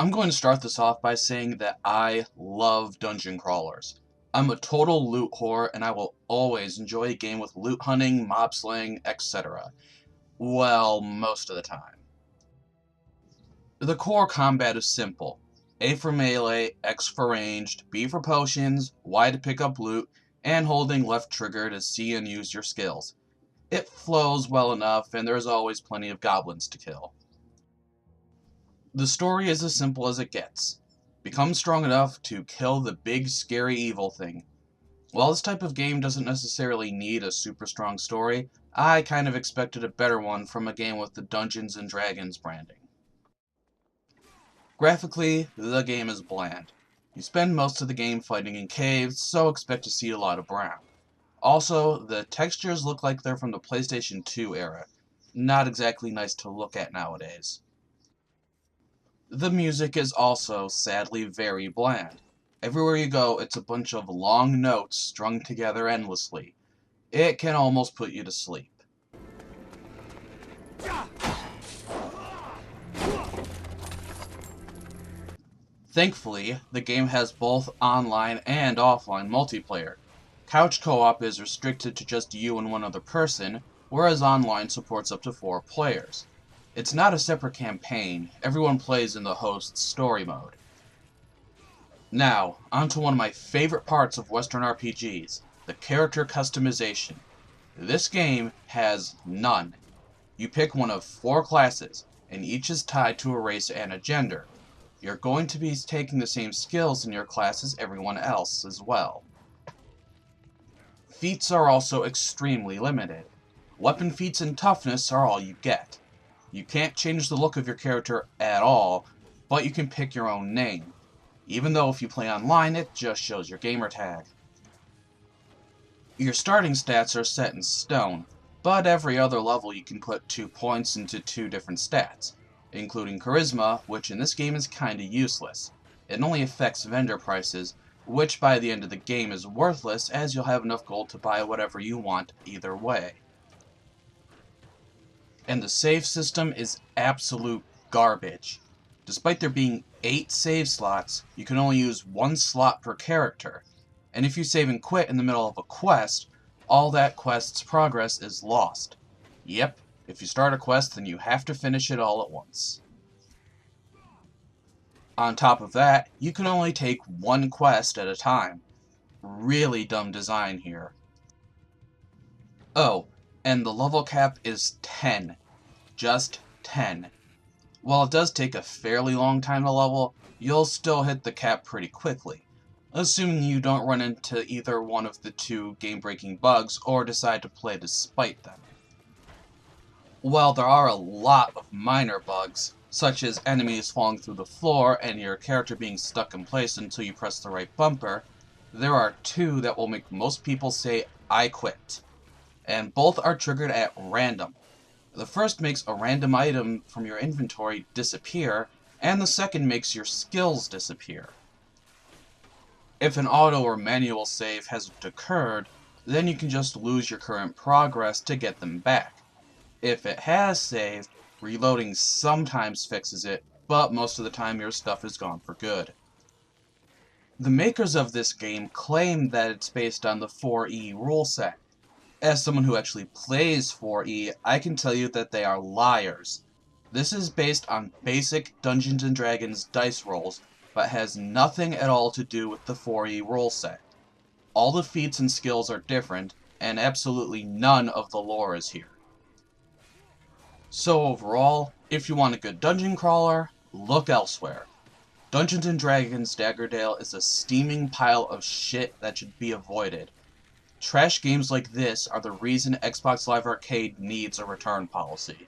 I'm going to start this off by saying that I love dungeon crawlers. I'm a total loot whore and I will always enjoy a game with loot hunting, mob slaying, etc. Well, most of the time. The core combat is simple. A for melee, X for ranged, B for potions, Y to pick up loot, and holding left trigger to see and use your skills. It flows well enough and there's always plenty of goblins to kill. The story is as simple as it gets. Become strong enough to kill the big scary evil thing. While this type of game doesn't necessarily need a super strong story, I kind of expected a better one from a game with the Dungeons and Dragons branding. Graphically, the game is bland. You spend most of the game fighting in caves, so expect to see a lot of brown. Also, the textures look like they're from the PlayStation 2 era. Not exactly nice to look at nowadays. The music is also, sadly, very bland. Everywhere you go, it's a bunch of long notes strung together endlessly. It can almost put you to sleep. Thankfully, the game has both online and offline multiplayer. Couch co-op is restricted to just you and one other person, whereas online supports up to 4 players. It's not a separate campaign, everyone plays in the host's story mode. Now, onto one of my favorite parts of Western RPGs, the character customization. This game has none. You pick one of 4 classes, and each is tied to a race and a gender. You're going to be taking the same skills in your class as everyone else as well. Feats are also extremely limited. Weapon feats and toughness are all you get. You can't change the look of your character at all, but you can pick your own name. Even though if you play online, it just shows your gamertag. Your starting stats are set in stone, but every other level you can put 2 points into 2 different stats, including Charisma, which in this game is kinda useless. It only affects vendor prices, which by the end of the game is worthless as you'll have enough gold to buy whatever you want either way. And the save system is absolute garbage. Despite there being 8 save slots, you can only use 1 slot per character, and if you save and quit in the middle of a quest, all that quest's progress is lost. Yep, if you start a quest, then you have to finish it all at once. On top of that, you can only take 1 quest at a time. Really dumb design here. Oh, and the level cap is 10. Just 10. While it does take a fairly long time to level, you'll still hit the cap pretty quickly, assuming you don't run into either one of the 2 game-breaking bugs or decide to play despite them. While there are a lot of minor bugs, such as enemies falling through the floor and your character being stuck in place until you press the right bumper, there are 2 that will make most people say, "I quit." And both are triggered at random. The first makes a random item from your inventory disappear, and the second makes your skills disappear. If an auto or manual save hasn't occurred, then you can just lose your current progress to get them back. If it has saved, reloading sometimes fixes it, but most of the time your stuff is gone for good. The makers of this game claim that it's based on the 4E rule set. As someone who actually plays 4E, I can tell you that they are liars. This is based on basic Dungeons & Dragons dice rolls, but has nothing at all to do with the 4E rule set. All the feats and skills are different, and absolutely none of the lore is here. So overall, if you want a good dungeon crawler, look elsewhere. Dungeons & Dragons Daggerdale is a steaming pile of shit that should be avoided. Trash games like this are the reason Xbox Live Arcade needs a return policy.